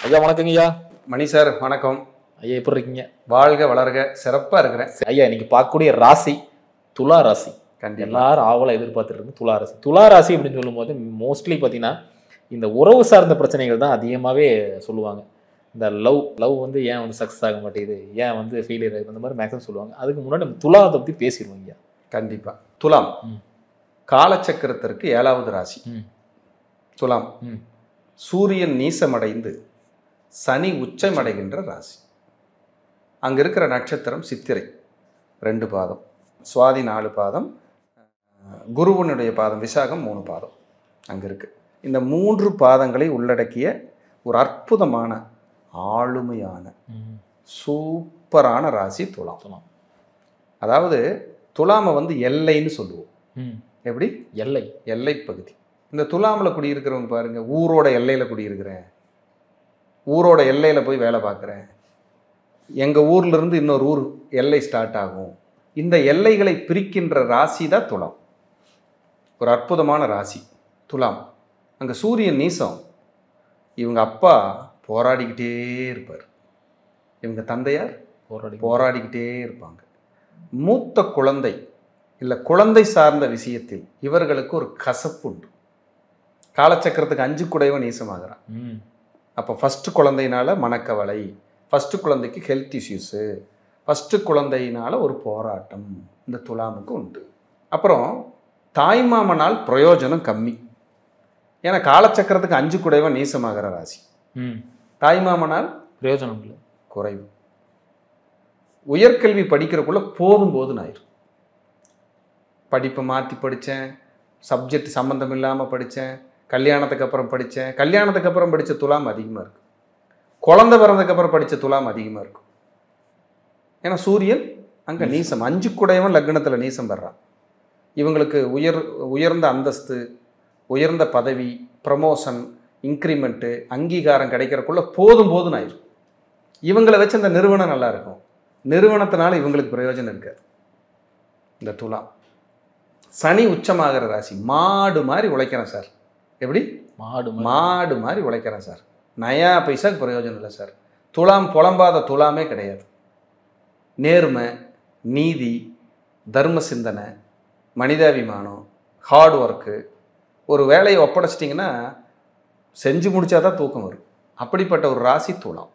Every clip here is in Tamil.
ஐயா வணக்கங்க ஐயா. மணி சார் வணக்கம். ஐயா எப்படி இருக்கீங்க? வாழ்க வளர்க, சிறப்பாக இருக்கிறேன். ஐயா இன்னைக்கு பார்க்கக்கூடிய ராசி துலா ராசி. எல்லாரும் ஆவலாக எதிர்பார்த்துட்டு இருக்கு துலா ராசி. துலா ராசி அப்படின்னு சொல்லும்போது மோஸ்ட்லி பார்த்தீங்கன்னா இந்த உறவு சார்ந்த பிரச்சனைகள் தான் அதிகமாகவே சொல்லுவாங்க. இந்த லவ் வந்து ஏன் வந்து சக்ஸஸ் ஆக மாட்டேங்குது, ஏன் வந்து ஃபெயிலியர் ஆகுது, அந்த மாதிரி மேக்ஸிமம் சொல்லுவாங்க. அதுக்கு முன்னாடி நம்ம துலாவை பற்றி பேசிடுவோம் ஐயா. கண்டிப்பாக. துலாம் காலச்சக்கரத்திற்கு 7வது ராசி. துலாம் சூரியன் நீசமடைந்து சனி உச்சமடைகின்ற ராசி. அங்கே இருக்கிற நட்சத்திரம் சித்திரை 2 பாதம், சுவாதி 4 பாதம், குருவனுடைய பாதம் விசாகம் 3 பாதம் அங்கே இருக்குது. இந்த 3 பாதங்களை உள்ளடக்கிய ஒரு அற்புதமான ஆளுமையான சூப்பரான ராசி துலாம். அதாவது துலாமை வந்து எல்லைன்னு சொல்லுவோம். எப்படி? எல்லை பகுதி. இந்த துலாமில் குடியிருக்கிறவங்க பாருங்க, ஊரோட எல்லையில் குடியிருக்கிறேன், ஊரோட எல்லையில் போய் வேலை பார்க்குறேன், எங்கள் ஊர்லேருந்து இன்னொரு ஊர் எல்லை ஸ்டார்ட் ஆகும். இந்த எல்லைகளை பிரிக்கின்ற ராசி தான் துலாம். ஒரு அற்புதமான ராசி துலாம். அங்கே சூரியன் நீசம். இவங்க அப்பா போராடிக்கிட்டே இருப்பார், இவங்க தந்தையார் போராடிக்கிட்டே இருப்பாங்க. மூத்த குழந்தை இல்லை குழந்தை சார்ந்த விஷயத்தில் இவர்களுக்கு ஒரு கசப்பு உண்டு. காலச்சக்கரத்துக்கு 5 குடைவன் நீசமாகிறான். அப்போ ஃபஸ்ட்டு குழந்தையினால மனக்கவலை, ஃபஸ்ட்டு குழந்தைக்கு ஹெல்த் இஷ்யூஸு, ஃபஸ்ட்டு குழந்தையினால ஒரு போராட்டம் இந்த துலாமுக்கு உண்டு. அப்புறம் தாய்மாமனால் பிரயோஜனம் கம்மி. ஏன்னா காலச்சக்கரத்துக்கு 5 குடைவன் நீசமாகிற ராசி. தாய்மாமனால் பிரயோஜனம் இல்லை, குறைவு. உயர்கல்வி படிக்கிறக்குள்ள போதும் ஆயிரும். படிப்பை மாற்றி படித்தேன், சப்ஜெக்ட் சம்மந்தம் இல்லாமல் படித்தேன், கல்யாணத்துக்கு அப்புறம் படித்தேன். கல்யாணத்துக்கு அப்புறம் படித்த துலாம் அதிகமாக இருக்கும். குழந்தை பிறந்ததுக்கப்புறம் படித்த துலாம் அதிகமாக இருக்கும். ஏன்னா சூரியன் அங்கே நீசம். 5 குடையவன் லக்னத்தில் நீசம் பெறான். இவங்களுக்கு உயர்ந்த அந்தஸ்து, உயர்ந்த பதவி, ப்ரமோஷன், இன்க்ரிமெண்ட்டு, அங்கீகாரம் கிடைக்கிறக்குள்ள போதும் ஆயிரும். இவங்களை வச்சு அந்த நிறுவனம் நல்லா இருக்கும். நிறுவனத்தினால இவங்களுக்கு பிரயோஜனம் இருக்காது. இந்த துலாம் சனி உச்சமாகிற ராசி. மாடு மாதிரி உழைக்கிறேன் சார். எப்படி? மாடு மாதிரி உழைக்கிறேன் சார். நயா பைசாக்கு பிரயோஜனம் இல்லை சார். துலாம் புலம்பாத துலாமே கிடையாது. நேர்மை, நீதி, தர்ம சிந்தனை, மனிதாபிமானம், ஹார்ட் ஒர்க்கு. ஒரு வேலையை ஒப்படைச்சிட்டிங்கன்னா செஞ்சு முடிச்சாதான் தூக்கம் வரும். அப்படிப்பட்ட ஒரு ராசி துலாம்.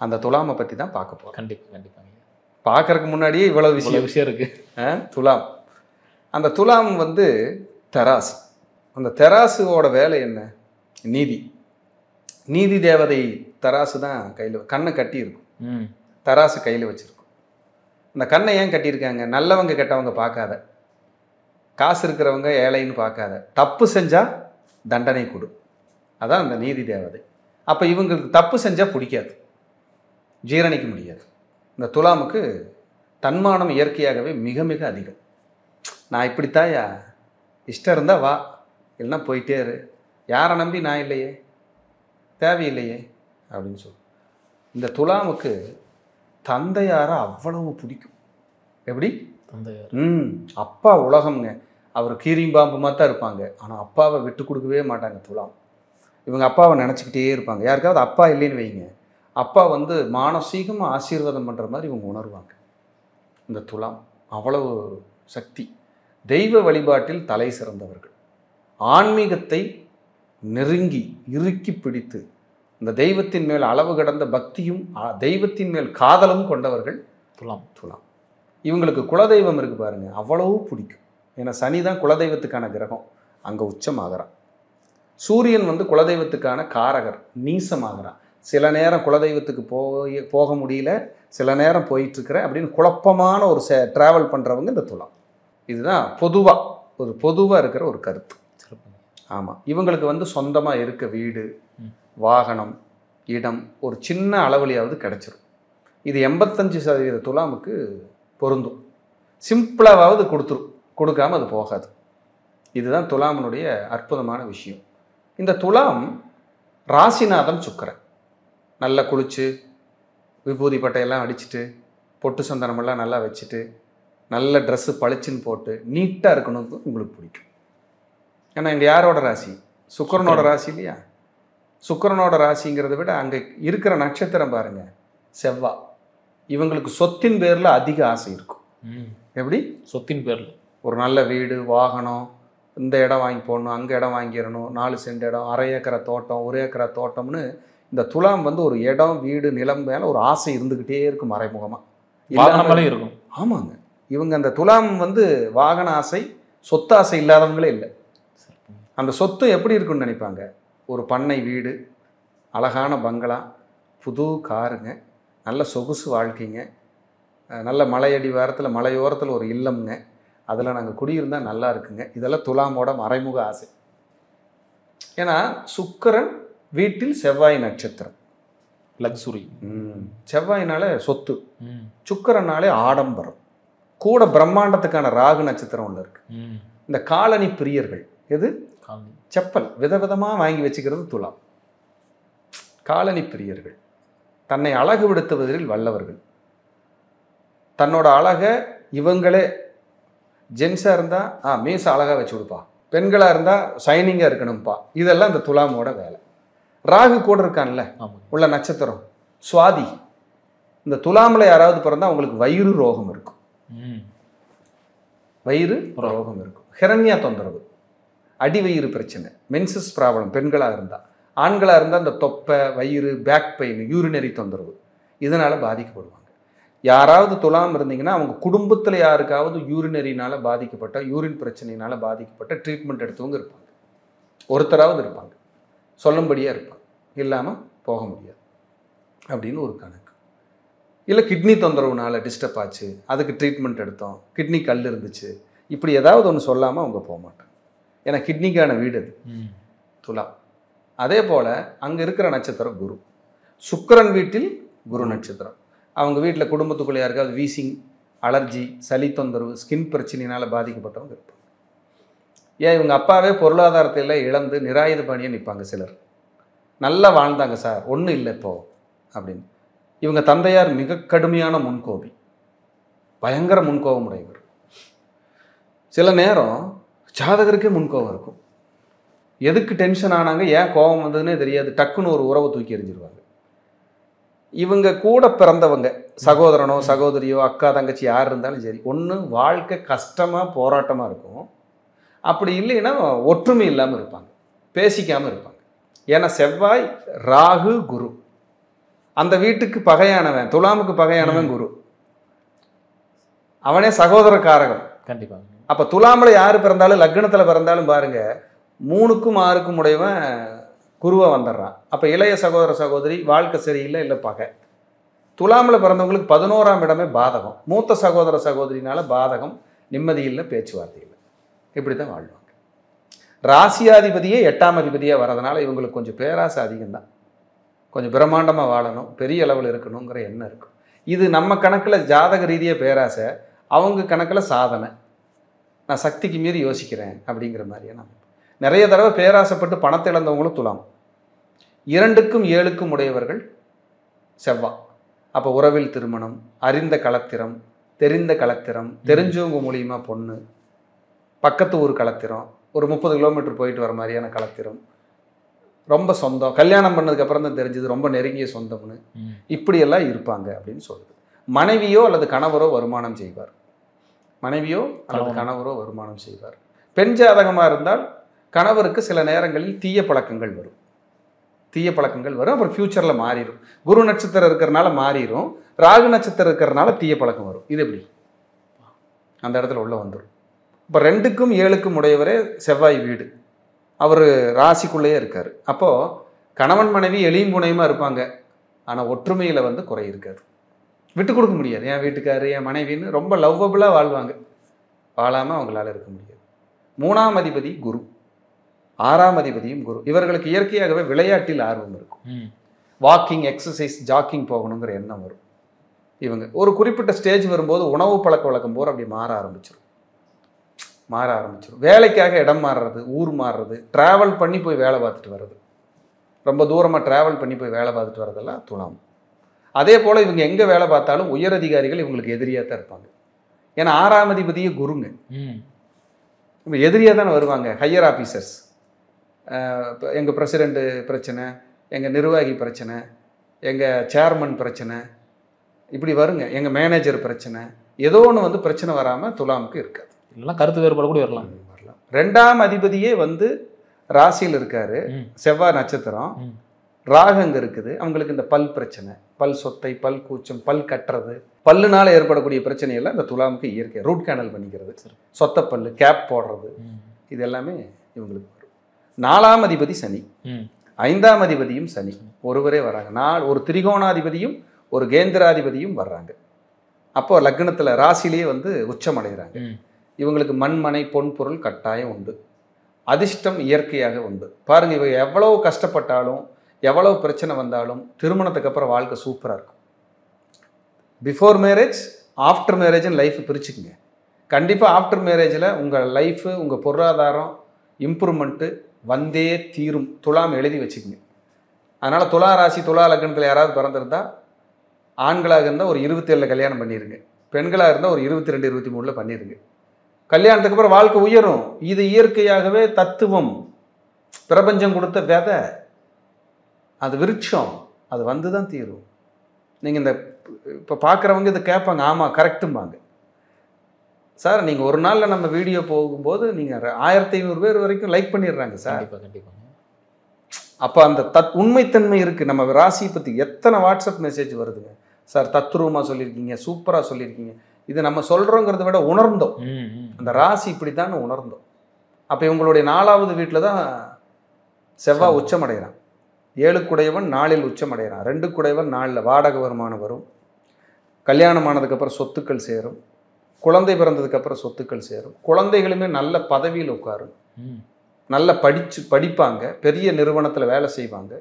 அந்த துலாமை பற்றி தான் பார்க்க போகிறோம். கண்டிப்பாக. பார்க்கறதுக்கு முன்னாடியே இவ்வளோ விஷயம் இருக்குது. துலாம், அந்த துலாம் வந்து தெராசு. அந்த தெராசுவோட வேலை என்ன? நீதி தேவதை தெராசு தான் கையில் கண்ணை கட்டி இருக்கும். தெராசு கையில் வச்சுருக்கும். அந்த கண்ணை ஏன் கட்டியிருக்காங்க? நல்லவங்க கெட்டவங்க பார்க்காத, காசு இருக்கிறவங்க ஏழைன்னு பார்க்காத, தப்பு செஞ்சால் தண்டனை கொடு. அதான் அந்த நீதி தேவதை. அப்போ இவங்களுக்கு தப்பு செஞ்சால் பிடிக்காது, ஜீரணிக்க முடியாது. இந்த துலாமுக்கு தன்மானம் இயற்கையாகவே மிக மிக அதிகம். நான் இப்படித்தாயா, இஷ்டம் இருந்தால் வா, இல்லைன்னா போயிட்டே இரு, யாரை நம்பி நான் இல்லையே, தேவையில்லையே அப்படின்னு சொல்லு. இந்த துலாமுக்கு தந்தையாரை அவ்வளவு பிடிக்கும். எப்படி? தந்தையார் அப்பா உலகம்ங்க. அவர் கீரிம்பாம்பு மாதிரி தான் இருப்பாங்க, ஆனால் அப்பாவை விட்டு கொடுக்கவே மாட்டாங்க துலாம். இவங்க அப்பாவை நினச்சிக்கிட்டே இருப்பாங்க. யாருக்காவது அப்பா இல்லைன்னு வைங்க, அப்பா வந்து மானசீகமாக ஆசீர்வாதம் பண்ணுற மாதிரி இவங்க உணர்வாங்க. இந்த துலாம் அவ்வளவு சக்தி. தெய்வ வழிபாட்டில் தலை சிறந்தவர்கள். ஆன்மீகத்தை நெருங்கி இறுக்கி பிடித்து இந்த தெய்வத்தின் மேல் அளவு கடந்த பக்தியும் தெய்வத்தின் மேல் காதலும் கொண்டவர்கள் துலாம். இவங்களுக்கு குலதெய்வம் இருக்குது பாருங்க, அவ்வளவு பிடிக்கும். ஏன்னா சனி தான் குலதெய்வத்துக்கான கிரகம், அங்கே உச்சமாகறான். சூரியன் வந்து குலதெய்வத்துக்கான காரகர், நீசமாகறான். சில நேரம் குலதெய்வத்துக்கு போக முடியல, சில நேரம் போயிட்டுருக்கிறேன் அப்படின்னு குழப்பமான ஒரு ட்ராவல் பண்ணுறவங்க இந்த துலாம். இதுதான் பொதுவாக இருக்கிற ஒரு கருத்து. ஆமாம், இவங்களுக்கு வந்து சொந்தமாக இருக்க வீடு, வாகனம், இடம் ஒரு சின்ன அளவுலையாவது கிடச்சிரும். இது 85% துலாமுக்கு பொருந்தும். சிம்பிளாவது கொடுக்காம அது போகாது. இதுதான் துலாமனுடைய அற்புதமான விஷயம். இந்த துலாம் ராசிநாதன் சுக்கிரன். நல்லா குளிச்சு விபூதி பட்டையெல்லாம் அடிச்சுட்டு பொட்டு சந்தனமெல்லாம் நல்லா வச்சுட்டு நல்ல ட்ரெஸ்ஸு பளிச்சுன்னு போட்டு நீட்டாக இருக்கணும்னு உங்களுக்கு பிடிக்கும். ஏன்னா இங்கே யாரோட ராசி? சுக்கிரனோட ராசி இல்லையா? சுக்கிரனோட ராசிங்கிறத விட அங்கே இருக்கிற நட்சத்திரம் பாருங்க செவ்வாய். இவங்களுக்கு சொத்தின் பேரில் அதிக ஆசை இருக்கும். எப்படி? சொத்தின் பேரில் ஒரு நல்ல வீடு, வாகனம், இந்த இடம் வாங்கி போடணும், அங்கே இடம் வாங்கிடணும், 4 சென்ட் இடம், அரை ஏக்கரை தோட்டம், 1 ஏக்கரை தோட்டம்னு இந்த துலாம் வந்து ஒரு இடம், வீடு, நிலம் மேலே ஒரு ஆசை இருந்துக்கிட்டே இருக்கும் மறைமுகமாக. வாகனமாலே இருக்கும். ஆமாங்க. இவங்க அந்த துலாம் வந்து வாகன ஆசை, சொத்து ஆசை இல்லாதவங்களே இல்லை. அந்த சொத்து எப்படி இருக்குன்னு நினைப்பாங்க? ஒரு பண்ணை வீடு, அழகான பங்களா, புது காருங்க, நல்ல சொகுசு வாழ்க்கைங்க, நல்ல மலையடி வாரத்தில் மலையோரத்தில் ஒரு இல்லம்ங்க, அதில் நாங்கள் குடியிருந்தால் நல்லா இருக்குங்க. இதெல்லாம் துலாமோட மறைமுக ஆசை. ஏன்னா சுக்கிரன் வீட்டில் செவ்வாய் நட்சத்திரம், லக்ஸுரி. செவ்வாயினால சொத்து, சுக்கிரனாலே ஆடம்பரம், கூட பிரம்மாண்டத்துக்கான ராகு நட்சத்திரம் ஒன்று இருக்கு. இந்த காலனி பிரியர்கள், எது? செப்பல் விதவிதமாக வாங்கி வச்சுக்கிறது துலாம். காலனி பிரியர்கள், தன்னை அழகுபடுத்துவதில் வல்லவர்கள். தன்னோட அழகை இவங்களே, ஜென்ஸாக இருந்தால் மீசை அழகாக வச்சு கொடுப்பா, பெண்களாக இருந்தால் ஷைனிங்காக இருக்கணும்ப்பா. இதெல்லாம் இந்த துலாமோட வேலை. ராகு கூட இருக்கான்ல உள்ள நட்சத்திரம் சுவாதி. இந்த துலாமில் யாராவது பிறந்தா அவங்களுக்கு வயிறு ரோகம் இருக்கும். வயிறு ரோகம் இருக்கும். ஹிரண்யா தொந்தரவு, அடிவயிறு பிரச்சனை, மென்சஸ் ப்ராப்ளம் பெண்களாக இருந்தால். ஆண்களாக இருந்தால் இந்த தொப்பை, வயிறு, பேக் பெயின், யூரினரி தொந்தரவு, இதனால் பாதிக்கப்படுவாங்க. யாராவது துலாம் இருந்தீங்கன்னா அவங்க குடும்பத்தில் யாருக்காவது யூரினரினால் பாதிக்கப்பட்ட, யூரின் பிரச்சனையினால் பாதிக்கப்பட்ட ட்ரீட்மெண்ட் எடுத்தவங்க இருப்பாங்க. ஒருத்தராவது இருப்பாங்க, சொல்லும்படியாக இருப்பாங்க, இல்லாமல் போக முடியாது அப்படின்னு ஒரு கணக்கு. இல்லை கிட்னி தொந்தரவுனால டிஸ்டர்ப் ஆச்சு, அதுக்கு ட்ரீட்மெண்ட் எடுத்தோம், கிட்னி கல் இருந்துச்சு, இப்படி ஏதாவது ஒன்று சொல்லாமல் அவங்க போக மாட்டாங்க. ஏன்னா கிட்னிக்கான வீடு அது துலாம். அதே போல் அங்கே இருக்கிற நட்சத்திரம் குரு. சுக்கிரன் வீட்டில் குரு நட்சத்திரம். அவங்க வீட்டில் குடும்பத்துக்குள்ளே யாருக்காவது வீசிங், அலர்ஜி, சளி தொந்தரவு, ஸ்கின் பிரச்சனையினால் பாதிக்கப்பட்டவங்க இருப்பாங்க. ஏன் இவங்க அப்பாவே பொருளாதாரத்தில் இழந்து நிராயுத பாணியை நிற்பாங்க. சிலர் நல்லா வாழ்ந்தாங்க சார், ஒன்றும் இல்லை இப்போ அப்படின்னு. இவங்க தந்தையார் மிக கடுமையான முன்கோபி, பயங்கர முன்கோபம் உடையவர். சில நேரம் ஜாதகருக்கே முன்கோபம் இருக்கும். எதுக்கு டென்ஷன் ஆனாங்க, ஏன் கோபம் வந்ததுன்னே தெரியாது, டக்குன்னு ஒரு உறவை தூக்கி எறிஞ்சிருவாங்க. இவங்க கூட பிறந்தவங்க, சகோதரனோ சகோதரியோ அக்கா தங்கச்சி யார் இருந்தாலும் சரி, ஒன்று வாழ்க்கை கஷ்டமாக போராட்டமாக இருக்கும், அப்படி இல்லைன்னா ஒற்றுமை இல்லாமல் இருப்பாங்க, பேசிக்காமல் இருப்பாங்க. ஏன்னா செவ்வாய், ராகு, குரு. அந்த வீட்டுக்கு பகையானவன், துலாமுக்கு பகையானவன் குரு. அவனே சகோதர காரகம். கண்டிப்பாக. அப்போ துலாமில் யார் பிறந்தாலும், லக்னத்தில் பிறந்தாலும் பாருங்க, 3க்கும் 6க்கும் உடையவன் குருவை வந்துடுறான். அப்போ இளைய சகோதர சகோதரி வாழ்க்கை சரியில்லை, இல்லை பகை. துலாமில் பிறந்தவங்களுக்கு 11ஆம் இடமே பாதகம். மூத்த சகோதர சகோதரினால பாதகம், நிம்மதி இல்லை, பேச்சுவார்த்தை இல்லை, இப்படி தான் வாழ்வாங்க. ராசியாதிபதியே 8ஆம் அதிபதியாக வரதுனால இவங்களுக்கு கொஞ்சம் பேராசை அதிகம்தான். கொஞ்சம் பிரம்மாண்டமாக வாழணும், பெரிய அளவில் இருக்கணுங்கிற எண்ணம் இருக்கும். இது நம்ம கணக்கில் ஜாதக ரீதியாக பேராசை, அவங்க கணக்கில் சாதனை. நான் சக்திக்கு மீறி யோசிக்கிறேன் அப்படிங்கிற மாதிரியே நம்ம நிறைய தடவை பேராசைப்பட்டு பணத்தை இழந்தவங்களும் துலாம். 2க்கும் 7க்கும் உடையவர்கள் செவ்வாய். அப்போ உறவில் திருமணம், அறிந்த கலத்திரம், தெரிந்த கலத்திரம், தெரிஞ்சவங்க மூலியமாக பொண்ணு, பக்கத்து ஊர் கலத்திரம், ஒரு 30 கிலோமீட்டர் போயிட்டு வர மாதிரியான கலத்திரம், ரொம்ப சொந்தம், கல்யாணம் பண்ணதுக்கு அப்புறம் தான் தெரிஞ்சது ரொம்ப நெருங்கிய சொந்தம்னு, இப்படியெல்லாம் இருப்பாங்க அப்படின்னு சொல்லுது. மனைவியோ அல்லது கணவரோ வருமானம் செய்வார். மனைவியோ அல்லது கணவரோ வருமானம் செய்வார். பெண் ஜாதகமாக இருந்தால் கணவருக்கு சில நேரங்களில் தீய பழக்கங்கள் வரும். அப்புறம் ஃப்யூச்சரில் மாறிடும். குரு நட்சத்திரம் இருக்கிறனால மாறிடும், ராகு நட்சத்திரம் இருக்கிறனால தீய பழக்கம் வரும். இது எப்படி அந்த இடத்துல உள்ள வந்துடும். இப்போ 2க்கும் 7க்கும் உடையவரே செவ்வாய் வீடு, அவர் ராசிக்குள்ளேயே இருக்கார். அப்போது கணவன் மனைவி எளியும் புனையுமா இருப்பாங்க, ஆனால் ஒற்றுமையில் வந்து குறை இருக்காது. விட்டு கொடுக்க முடியாது. என் வீட்டுக்காரு, என் மனைவின்னு ரொம்ப லவ்வபுளாக வாழ்வாங்க. வாழாமல் அவங்களால இருக்க முடியாது. 3ஆம் அதிபதி குரு, 6ஆம் அதிபதியும் குரு. இவர்களுக்கு இயற்கையாகவே விளையாட்டில் ஆர்வம் இருக்கும். வாக்கிங், எக்ஸசைஸ், ஜாக்கிங் போகணுங்கிற எண்ணம் வரும். இவங்க ஒரு குறிப்பிட்ட ஸ்டேஜ் வரும்போது உணவு பழக்க வழக்கம் போகிற அப்படி மாற ஆரம்பிச்சிடும். வேலைக்காக இடம் மாறுறது, ஊர் மாறுறது, ட்ராவல் பண்ணி போய் வேலை பார்த்துட்டு வர்றது, ரொம்ப தூரமாக ட்ராவல் பண்ணி போய் வேலை பார்த்துட்டு வரதெல்லாம் துலாம். அதே போல் இவங்க எங்கே வேலை பார்த்தாலும் உயர் அதிகாரிகள் இவங்களுக்கு எதிரியாக தான் இருப்பாங்க. ஏன்னா 6ஆம் அதிபதியே குருங்க, இப்போ எதிரியாக தானே வருவாங்க. ஹையர் ஆஃபீஸர்ஸ், எங்கள் பிரசிடெண்ட்டு பிரச்சனை, எங்கள் நிர்வாகி பிரச்சனை, எங்கள் சேர்மன் பிரச்சனை, இப்படி வருங்க. எங்கள் மேனேஜர் பிரச்சனை, ஏதோ ஒன்று வந்து பிரச்சனை வராமல் துலாமுக்கு இருக்காது. இல்லைன்னா கருத்து வேறுபாடு கூட வரலாம். 2ஆம் அதிபதியே வந்து ராசியில் இருக்காரு, செவ்வாய் நட்சத்திரம், ராகங்க இருக்குது. அவங்களுக்கு இந்த பல் பிரச்சனை, பல் சொத்தை, பல் கூச்சம், பல் கட்டுறது, பல்லுனால ஏற்படக்கூடிய பிரச்சனையெல்லாம் இந்த துலாமுக்கு இயற்கை. ரூட் கேனல் பண்ணிக்கிறது, சொத்த பல்லு, கேப் போடுறது, இது எல்லாமே இவங்களுக்கு வரும். 4ஆம் அதிபதி சனி, 5ஆம் அதிபதியும் சனி ஒருவரே வராங்க. ஒரு திரிகோணாதிபதியும் ஒரு கேந்திராதிபதியும் வர்றாங்க. அப்போ லக்னத்தில் ராசிலேயே வந்து உச்சம் அடைகிறாங்க. இவங்களுக்கு மண்மனை பொன் பொருள் கட்டாயம் உண்டு. அதிர்ஷ்டம் இயற்கையாக உண்டு. பாருங்க, இவங்க எவ்வளவு கஷ்டப்பட்டாலும் எவ்வளவு பிரச்சனை வந்தாலும் திருமணத்துக்கு அப்புறம் வாழ்க்கை சூப்பராக இருக்கும். பிஃபோர் மேரேஜ், ஆஃப்டர் மேரேஜ்னு லைஃப் பிரிச்சுக்குங்க. கண்டிப்பாக ஆஃப்டர் மேரேஜில் உங்கள் லைஃபு, உங்கள் பொருளாதாரம் இம்ப்ரூவ்மெண்ட்டு வந்தே தீரும். துலாம் எழுதி வச்சுக்கோங்க. அதனால் துலா ராசி துலா லக்னத்தில் யாராவது பிறந்திருந்தா, ஆண்களாக இருந்தால் ஒரு 27 கல்யாணம் பண்ணிடுங்க, பெண்களாக இருந்தால் ஒரு 22 23 பண்ணிடுங்க. கல்யாணத்துக்கு அப்புறம் வாழ்க்கை உயரும். இது இயற்கையாகவே தத்துவம், பிரபஞ்சம் கொடுத்த விதை, அது விருட்சம், அது வந்து தான் தீரும். நீங்கள் இந்த இப்போ பார்க்குறவங்க இதை கேட்பாங்க, ஆமாம் கரெக்டும்பாங்க. சார் நீங்கள் ஒரு நாளில் நம்ம வீடியோ போகும்போது நீங்கள் 1500 பேர் வரைக்கும் லைக் பண்ணிடுறாங்க சார். கண்டிப்பாக. அப்போ அந்த உண்மைத்தன்மை இருக்குது. நம்ம ராசியை பற்றி எத்தனை வாட்ஸ்அப் மெசேஜ் வருதுங்க, சார் தத்ரூபமாக சொல்லியிருக்கீங்க, சூப்பராக சொல்லியிருக்கீங்க. இது நம்ம சொல்கிறோங்கிறத விட உணர்ந்தோம், அந்த ராசி இப்படி தான் உணர்ந்தோம். அப்போ இவங்களுடைய 4ஆவது வீட்டில் தான் செவ்வாய் உச்சம் அடைகிறான். 7 குடையவன் 4இல் உச்சம் அடைகிறான். 2 குடையவன் 4இல் வாடகை வருமானம் வரும். கல்யாணம் ஆனதுக்கப்புறம் சொத்துக்கள் சேரும். குழந்தை பிறந்ததுக்கப்புறம் சொத்துக்கள் சேரும். குழந்தைகளுமே நல்ல பதவியில் உட்காரும், நல்லா படிப்பாங்க, பெரிய நிறுவனத்தில் வேலை செய்வாங்க,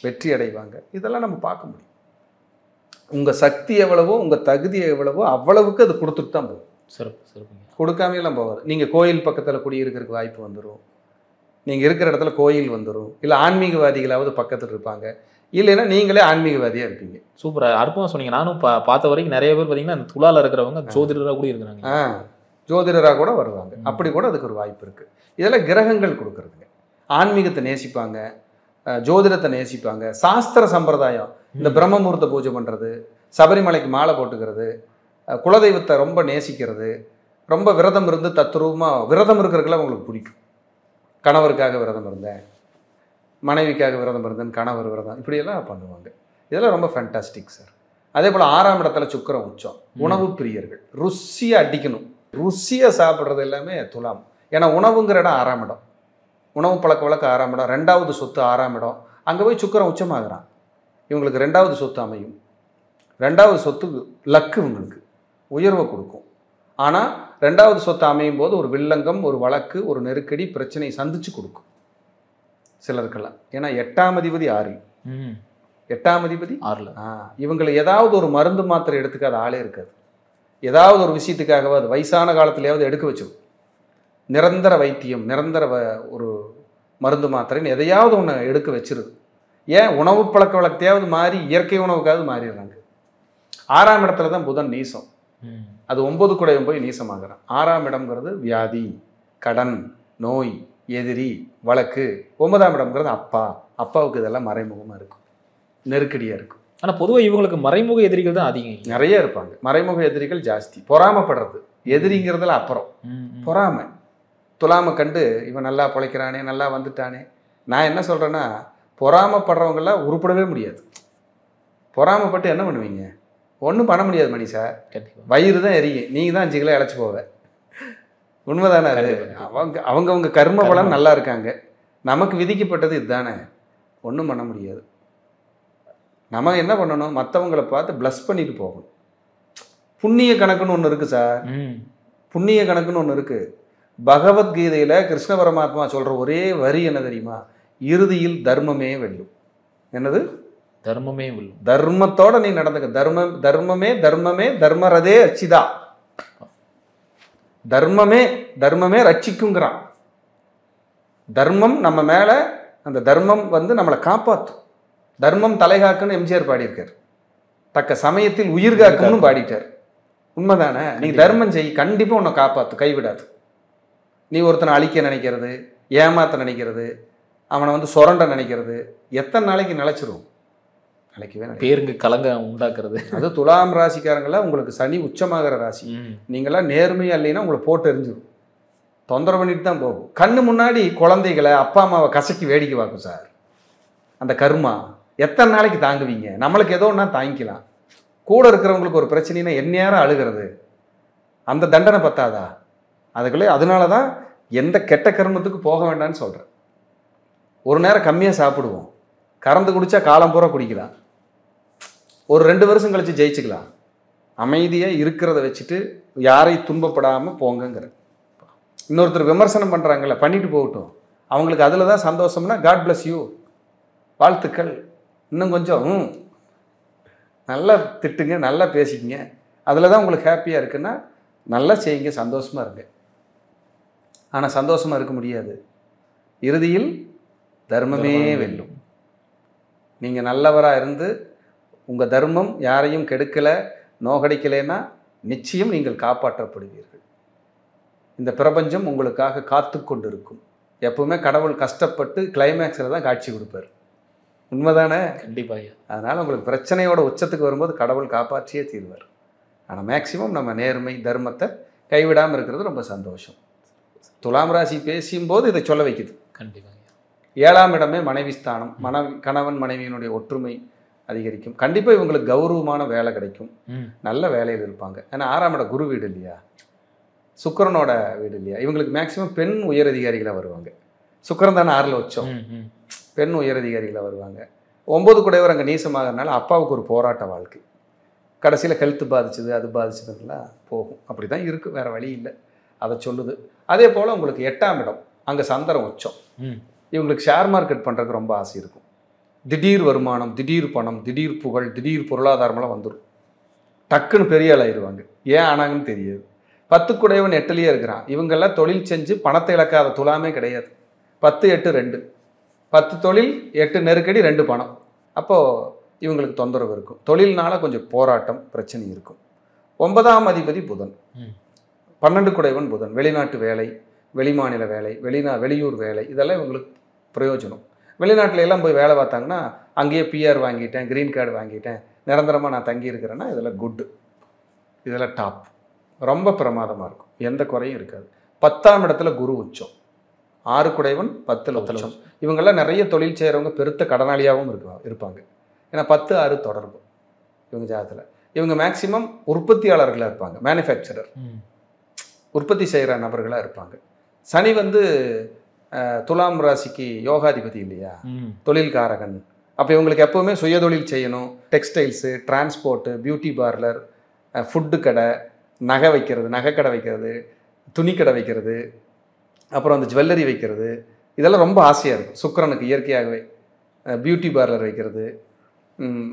வெற்றி அடைவாங்க. இதெல்லாம் நம்ம பார்க்க முடியும். உங்கள் சக்தி எவ்வளவோ, உங்கள் தகுதி எவ்வளவோ அவ்வளவுக்கு அது கொடுத்துட்டு தான் போகும். சிறப்பு. கொடுக்காமையெல்லாம் போகாது. நீங்கள் கோயில் பக்கத்தில் குடியிருக்கிறதுக்கு வாய்ப்பு வந்துடும். நீங்கள் இருக்கிற இடத்துல கோயில் வந்துடும். இல்லை ஆன்மீகவாதிகளாவது பக்கத்தில் இருப்பாங்க, இல்லைன்னா நீங்களே ஆன்மீகவாதியாக இருப்பீங்க. சூப்பராக அற்புதமாக சொன்னீங்க. நானும் பார்த்த வரைக்கும் நிறைய பேர் பார்த்தீங்கன்னா அந்த துலாவில் இருக்கிறவங்க ஜோதிடராக கூட இருக்கிறாங்க. ஜோதிடராக கூட வருவாங்க. அப்படி கூட அதுக்கு ஒரு வாய்ப்பு இருக்குது. இதெல்லாம் கிரகங்கள் கொடுக்குறதுங்க. ஆன்மீகத்தை நேசிப்பாங்க, ஜோதிடத்தை நேசிப்பாங்க, சாஸ்திர சம்பிரதாயம், இந்த பிரம்மமுகூர்த்த பூஜை பண்ணுறது, சபரிமலைக்கு மாலை போட்டுக்கிறது, குலதெய்வத்தை ரொம்ப நேசிக்கிறது, ரொம்ப விரதம் இருந்து தத்ரூபமாக விரதம் இருக்கிறதுக்கெல்லாம் உங்களுக்கு பிடிக்கும். கணவருக்காக விரதம் இருந்தேன், மனைவிக்காக விரதம் இருந்தேன், கணவர் விரதம், இப்படியெல்லாம் பண்ணுவாங்க. இதெல்லாம் ரொம்ப ஃபேண்டாஸ்டிக் சார். அதே போல் 6ஆம் இடத்துல சுக்கிரன் உச்சம். உணவு பிரியர்கள், ருசியாக அடிக்கணும், ருசியாக சாப்பிட்றது எல்லாமே துலாம். ஏன்னா உணவுங்கிற இடம் 6ஆம் இடம், உணவு பழக்க வழக்கம் 6ஆம் இடம், 2வது சொத்து 6ஆம் இடம். அங்கே போய் சுக்கிரன் உச்சமாகறான். இவங்களுக்கு 2வது சொத்து அமையும். 2வது சொத்து லக்கு இவங்களுக்கு உயர்வை கொடுக்கும். ஆனால் 2வது சொத்து அமையும் போது ஒரு வில்லங்கம், ஒரு வழக்கு, ஒரு நெருக்கடி, பிரச்சனை சந்திச்சு கொடுக்கும் சிலருக்கெல்லாம். ஏன்னா 8ஆம் அதிபதி 6, 8ஆம் அதிபதி 6. இவங்களை ஏதாவது ஒரு மருந்து மாத்திரை எடுத்துக்காத ஆளே இருக்காது. ஏதாவது ஒரு விஷயத்துக்காகவாது வயசான காலத்திலேயாவது எடுக்க வச்சிடும். நிரந்தர வைத்தியம், நிரந்தர ஒரு மருந்து மாத்திரைன்னு எதையாவது ஒன்று எடுக்க வச்சிருது. ஏன்? உணவு பழக்க வழக்கத்தையாவது மாறி இயற்கை உணவுக்காவது மாறிடுறாங்க. 6ஆம் இடத்துல தான் புதன் நீசம். அது 9 குடையும் போய் நீசமாகறான். 6ஆம் இடம்ங்கிறது வியாதி, கடன், நோய், எதிரி, வழக்கு. 9ஆம் இடம்ங்கிறது அப்பாவுக்கு இதெல்லாம் மறைமுகமாக இருக்கும், நெருக்கடியாக இருக்கும். ஆனால் பொதுவாக இவங்களுக்கு மறைமுக எதிரிகள் தான் அதிகம், நிறைய இருப்பாங்க. மறைமுக எதிரிகள் ஜாஸ்தி. பொறாமப்படுறது எதிரிங்கிறதுல அப்புறம் பொறாமை. துலாமை கண்டு இவன் நல்லா பிழைக்கிறானே, நல்லா வந்துட்டானே. நான் என்ன சொல்கிறேன்னா, பொறாமப்படுறவங்களாம் உருப்படவே முடியாது. பொறாமப்பட்டு என்ன பண்ணுவீங்க? ஒன்றும் பண்ண முடியாது மணி சார். வயிறு தான் எரியும், நீங்கள் தான் 5 கிலோ இழைச்சி போவ. உண்மைதானே அது? அவங்கவுங்க கர்ம பலன் நல்லா இருக்காங்க. நமக்கு விதிக்கப்பட்டது இதுதானே, ஒன்றும் பண்ண முடியாது. நம்ம என்ன பண்ணணும்? மற்றவங்களை பார்த்து ப்ளஸ் பண்ணிட்டு போகணும். புண்ணிய கணக்குன்னு ஒன்று இருக்குது சார். புண்ணிய கணக்குன்னு ஒன்று இருக்குது. பகவத்கீதையில் கிருஷ்ண பரமாத்மா சொல்கிற ஒரே வரி என்ன தெரியுமா? இறுதியில் தர்மமே வெல்லும். என்னது? தர்மமே வெல்லும். தர்மத்தோட நீ நடந்துக்க. தர்மமே தர்மமே தர்மரதே அச்சிதா. தர்மமே ரட்சிக்குங்கிறான். தர்மம் நம்ம மேலே, அந்த தர்மம் நம்மளை காப்பாற்றும். தர்மம் தலைகாக்குன்னு எம்ஜிஆர் பாடியிருக்கார். தக்க சமயத்தில் உயிர் காக்கும்னு பாடிட்டார். உண்மைதானே? நீ தர்மம் செய், கண்டிப்பாக உன்னை காப்பாற்று, கைவிடாது. நீ ஒருத்தனை அழிக்க நினைக்கிறது, ஏமாத்த நினைக்கிறது, அவனை வந்து சுரண்ட நினைக்கிறது, எத்தனை நாளைக்கு நிலைச்சிரும்? நிலைக்கவே பேருங்க கலங்க உண்டாக்குறது. அது துலாம் ராசிக்காரங்கள உங்களுக்கு சனி உச்சமாகிற ராசி. நீங்களாம் நேர்மையாக இல்லைன்னா உங்களை போட்டு எரிஞ்சிடும், தொந்தரவு பண்ணிட்டு தான் போகும். கண்ணு முன்னாடி குழந்தைகளை அப்பா அம்மாவை கசக்கி வேடிக்கை பார்க்கும் சார். அந்த கர்மா எத்தனை நாளைக்கு தாங்குவீங்க? நம்மளுக்கு ஏதோ ஒன்றா தாங்கிக்கலாம், கூட இருக்கிறவங்களுக்கு ஒரு பிரச்சனைனா எந்நேரம் அழுகிறது, அந்த தண்டனை பத்தாதா? அதுக்குள்ளே அதனால தான் எந்த கெட்ட கர்மத்துக்கு போக வேண்டாம்னு சொல்கிறேன். ஒரு நேரம் கம்மியாக சாப்பிடுவோம், கறந்து குடித்தா காலம் பூரா குடிக்கலாம், ஒரு 2 வருஷம் கழித்து ஜெயிச்சுக்கலாம். அமைதியாக இருக்கிறத வச்சுட்டு யாரையும் துன்பப்படாமல் போங்கங்கிற. இன்னொருத்தர் விமர்சனம் பண்ணுறாங்கல்ல, பண்ணிட்டு போகட்டும், அவங்களுக்கு அதில் தான் சந்தோஷம்னா காட் பிளஸ் யூ, வாழ்த்துக்கள். இன்னும் கொஞ்சம் நல்லா திட்டுங்க, நல்லா பேசிக்கிங்க, அதில் தான் உங்களுக்கு ஹாப்பியாக இருக்குன்னா நல்லா செய்யுங்க, சந்தோஷமாக இருங்க. ஆனால் சந்தோஷமாக இருக்க முடியாது, இறுதியில் தர்மமே வெல்லும். நீங்கள் நல்லவராக இருந்து உங்கள் தர்மம் யாரையும் கெடுக்கலை, நோகடிக்கலைன்னா நிச்சயம் நீங்கள் காப்பாற்றப்படுவீர்கள். இந்த பிரபஞ்சம் உங்களுக்காக காத்து கொண்டு இருக்கும். எப்பவுமே கடவுள் கஷ்டப்பட்டு கிளைமேக்ஸில் தான் காட்சி கொடுப்பார். உண்மைதானே? கண்டிப்பாக. அதனால் உங்களுக்கு பிரச்சனையோட உச்சத்துக்கு வரும்போது கடவுள் காப்பாற்றியே தீர்வார். ஆனால் மேக்சிமம் நம்ம நேர்மை தர்மத்தை கைவிடாமல் இருக்கிறது ரொம்ப சந்தோஷம். துலாம் ராசி பேசும்போது இதை சொல்ல வைக்குது. கண்டிப்பாக. 7ஆம் இடமே மனைவி ஸ்தானம். கணவன் மனைவியினுடைய ஒற்றுமை அதிகரிக்கும். கண்டிப்பாக இவங்களுக்கு கௌரவமான வேலை கிடைக்கும், நல்ல வேலையில் இருப்பாங்க. ஏன்னா 6ஆம் இடம் குரு வீடு இல்லையா, சுக்கிரனோட வீடு இல்லையா, இவங்களுக்கு மேக்சிமம் பெண் உயரதிகாரிகளாக வருவாங்க. சுக்கிரன் தானே 6ல் வச்சோம், பெண் உயரதிகாரிகளாக வருவாங்க. 9 கூடையவர் அங்கே நீசமாகறதுனால அப்பாவுக்கு ஒரு போராட்ட வாழ்க்கை, கடைசியில் ஹெல்த் பாதிச்சது அது பாதிச்சதுலாம் போகும். அப்படி தான் இருக்குது, வேறு வழி இல்லை, அதை சொல்லுது. அதே போல் உங்களுக்கு 8ஆம் இடம் அங்கே சந்திரன் உச்சம். இவங்களுக்கு ஷேர் மார்க்கெட் பண்ணுறதுக்கு ரொம்ப ஆசை இருக்கும். திடீர் வருமானம், திடீர் பணம், திடீர் புகழ், திடீர் பொருளாதாரமெல்லாம் வந்துடும். டக்குன்னு பெரிய ஆள் ஆயிடுவாங்க. ஏன் ஆனாங்கன்னு தெரியாது. 10 கூடையவன் 8லேயே இருக்கிறான். இவங்கெல்லாம் தொழில் செஞ்சு பணத்தை இழக்காத துலாமே கிடையாது. 10 8 2, 10 தொழில் 8 நெருக்கடி 2 பணம். அப்போது இவங்களுக்கு தொந்தரவு இருக்கும். தொழில்னால கொஞ்சம் போராட்டம் பிரச்சனை இருக்கும். 9ஆம் அதிபதி புதன், 12 கூடையவன் புதன். வெளிநாட்டு வேலை, வெளிமாநில வேலை, வெளியூர் வேலை, இதெல்லாம் இவங்களுக்கு பிரயோஜனம். வெளிநாட்டில் எல்லாம் போய் வேலை பார்த்தாங்கன்னா அங்கேயே பிஆர் வாங்கிட்டேன், க்ரீன் கார்டு வாங்கிட்டேன், நிரந்தரமாக நான் தங்கி இருக்கிறேன்னா இதெல்லாம் குட்டு, இதெல்லாம் டாப். ரொம்ப பிரமாதமாக இருக்கும், எந்த குறையும் இருக்காது. 10ஆம் இடத்துல குரு உச்சம். 6 கூடையவன் 10ல் உச்சம். இவங்கெல்லாம் நிறைய தொழில் செய்கிறவங்க பெருத்த கடனாளியாகவும் இருப்பாங்க. ஏன்னா 10 6 தொடர்பு இவங்க ஜாதகத்தில். இவங்க மேக்சிமம் உற்பத்தியாளர்களாக இருப்பாங்க, மேனுஃபேக்சரர், உற்பத்தி செய்கிற நபர்களாக இருப்பாங்க. சனி வந்து துலாம் ராசிக்கு யோகாதிபதி இல்லையா, தொழில்காரகன். அப்போ இவங்களுக்கு எப்போவுமே சுயதொழில் செய்யணும். Textiles, transport, beauty parlour, food கடை, நகை வைக்கிறது, நகைக்கடை வைக்கிறது, துணிக்கடை வைக்கிறது, அப்புறம் அந்த ஜுவல்லரி வைக்கிறது, இதெல்லாம் ரொம்ப ஆசையாக இருக்கும். சுக்கிரனுக்கு இயற்கையாகவே பியூட்டி பார்லர் வைக்கிறது,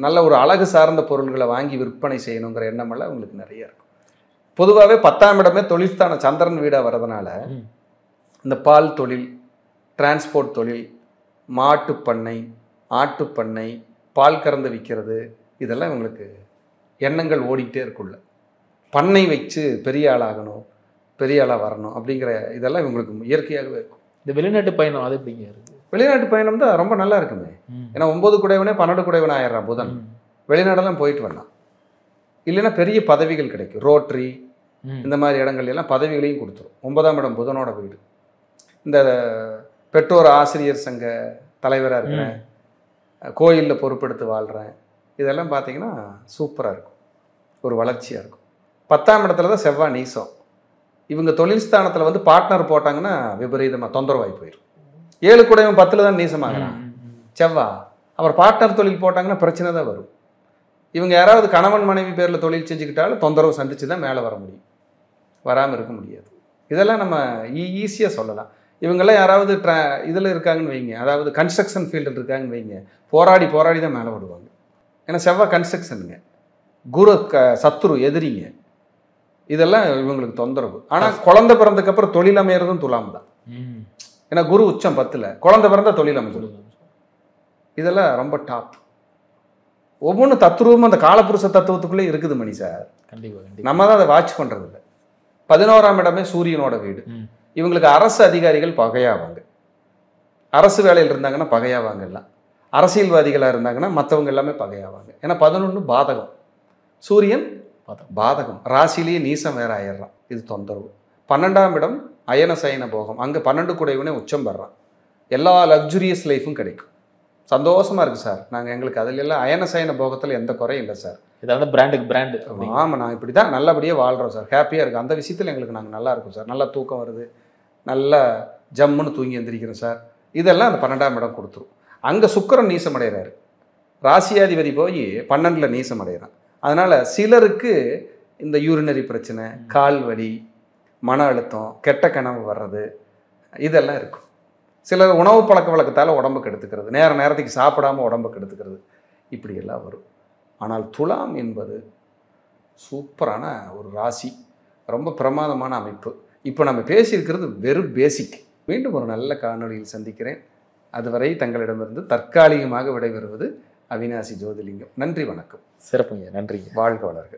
நல்ல ஒரு அழகு சார்ந்த பொருள்களை வாங்கி விற்பனை செய்யணுங்கிற எண்ணமெல்லாம் உங்களுக்கு நிறைய இருக்கும். பொதுவாகவே 10ஆம் இடமே தொழில்ஸ்தான சந்திரன் வீடாக வர்றதுனால இந்த பால் தொழில், டிரான்ஸ்போர்ட் தொழில், மாட்டு பண்ணை, ஆட்டுப்பண்ணை, பால் கறந்து விற்கிறது, இதெல்லாம் இவங்களுக்கு எண்ணங்கள் ஓடிக்கிட்டே இருக்குள்ள. பண்ணை வச்சு பெரிய ஆளாகணும், பெரிய ஆளாக வரணும் அப்படிங்கிற இதெல்லாம் இவங்களுக்கு இயற்கையாகவே இருக்கும். இந்த வெளிநாட்டு பயணம் அது எப்படிங்க இருக்குது? வெளிநாட்டு பயணம் தான் ரொம்ப நல்லா இருக்குமே. ஏன்னா 9 கூடையவனே 12 கூடையவனே ஆயிடுறான் புதன். வெளிநாடெல்லாம் போயிட்டு வரலாம். இல்லைன்னா பெரிய பதவிகள் கிடைக்கும். ரோட்டரி இந்த மாதிரி இடங்கள்லாம் பதவிகளையும் கொடுத்துரும். 9ஆம் இடம் புதனோட வீடு. இந்த பெற்றோர் ஆசிரியர் சங்க தலைவராக இருக்கிறேன், கோயிலில் பொறுப்பெடுத்து வாழ்கிறேன், இதெல்லாம் பார்த்தீங்கன்னா சூப்பராக இருக்கும், ஒரு வளர்ச்சியாக இருக்கும். 10ஆம் இடத்துல தான் செவ்வாய் நீசம். இவங்க தொழில் ஸ்தானத்தில் வந்து பார்ட்னர் போட்டாங்கன்னா விபரீதமாக தொந்தரவாகி போயிடும். 7 கூடையவன் 10ல் தான் நீசமாகறான் செவ்வாய். அப்புறம் பார்ட்னர் தொழில் போட்டாங்கன்னா பிரச்சனை தான் வரும். இவங்க யாராவது கணவன் மனைவி பேரில் தொழில் செஞ்சுக்கிட்டாலும் தொந்தரவு சந்திச்சு தான் மேலே வர முடியும், வராமல் இருக்க முடியாது. இதெல்லாம் நம்ம ஈஸியாக சொல்லலாம். இவங்கெல்லாம் யாராவது இதில் இருக்காங்கன்னு வைங்க, அதாவது கன்ஸ்ட்ரக்ஷன் ஃபீல்டில் இருக்காங்கன்னு வைங்க, போராடி போராடி தான் மேலே விடுவாங்க. ஏன்னா செவ்வாய் கன்ஸ்ட்ரக்ஷனுங்க, குரு சத்துரு எதிரிங்க, இதெல்லாம் இவங்களுக்கு தொந்தரவு. ஆனால் குழந்தை பிறந்ததுக்கப்புறம் தொழில் அமையிறதும் துலாம் தான். ஏன்னா குரு உச்சம் 10ல், குழந்தை பிறந்தா தொழில் அமைஞ்சிடும். இதெல்லாம் ரொம்ப டாப். ஒவ்வொன்றும் தத்துருவமும் அந்த காலப்புருஷ தத்துவத்துக்குள்ளே இருக்குது மணி சார். கண்டிப்பாக நம்ம தான் அதை வாட்ச் பண்ணுறது இல்லை. 11ஆம் இடமே சூரியனோட வீடு. இவங்களுக்கு அரசு அதிகாரிகள் பகையாவாங்க. அரசு வேலையில் இருந்தாங்கன்னா பகையாவாங்க எல்லாம். அரசியல்வாதிகளாக இருந்தாங்கன்னா மற்றவங்க எல்லாமே பகையாவாங்க. ஏன்னா 11 பாதகம், சூரியன் பாதகம், ராசிலேயே நீசம் வேற ஆயிடுறான், இது தொந்தரவு. 12ஆம் இடம் அயன சயன போகம், அங்கே 12 கூடையவனே உச்சம் பெறான். எல்லா லக்ஸுரியஸ் லைஃபும் கிடைக்கும், சந்தோஷமாக இருக்குது சார். நாங்கள் எங்களுக்கு அதில் எல்லாம் அயன சயன போகத்தில் எந்த குறையும் இல்லை சார். இதாவது பிராண்டுக்கு பிராண்டு. ஆமாம், நான் இப்படி தான் நல்லபடியாக வாழ்கிறோம் சார், ஹாப்பியாக இருக்குது. அந்த விஷயத்தில் எங்களுக்கு நாங்கள் நல்லா இருக்கும் சார். நல்லா தூக்கம் வருது, நல்லா ஜம்முன்னு தூங்கி எந்திரிக்கிறோம் சார். இதெல்லாம் அந்த 12ஆம் இடம் கொடுத்துரும். அங்கே சுக்கிரன் நீசம் அடைகிறாரு, ராசியாதிபதி போய் 12ல் நீசம் அடைகிறான். அதனால் சிலருக்கு இந்த யூரினரி பிரச்சனை, கால் வலி, மன அழுத்தம், கெட்ட கனவு வர்றது இதெல்லாம் இருக்கும். சிலர் உணவு பழக்க வழக்கத்தால் உடம்புக்கு எடுத்துக்கிறது, நேரத்துக்கு சாப்பிடாமல் உடம்புக்கு எடுத்துக்கிறது, இப்படியெல்லாம் வரும். ஆனால் துலாம் என்பது சூப்பரான ஒரு ராசி, ரொம்ப பிரமாதமான அமைப்பு. இப்போ நம்ம பேசியிருக்கிறது வெறும் பேசிக். மீண்டும் ஒரு நல்ல காணொளியில் சந்திக்கிறேன். அதுவரை தங்களிடமிருந்து தற்காலிகமாக விடைபெறுவது அவினாசி ஜோதிலிங்கம். நன்றி, வணக்கம். சிறப்புங்க, நன்றிங்க. வாழ்க வளர்க.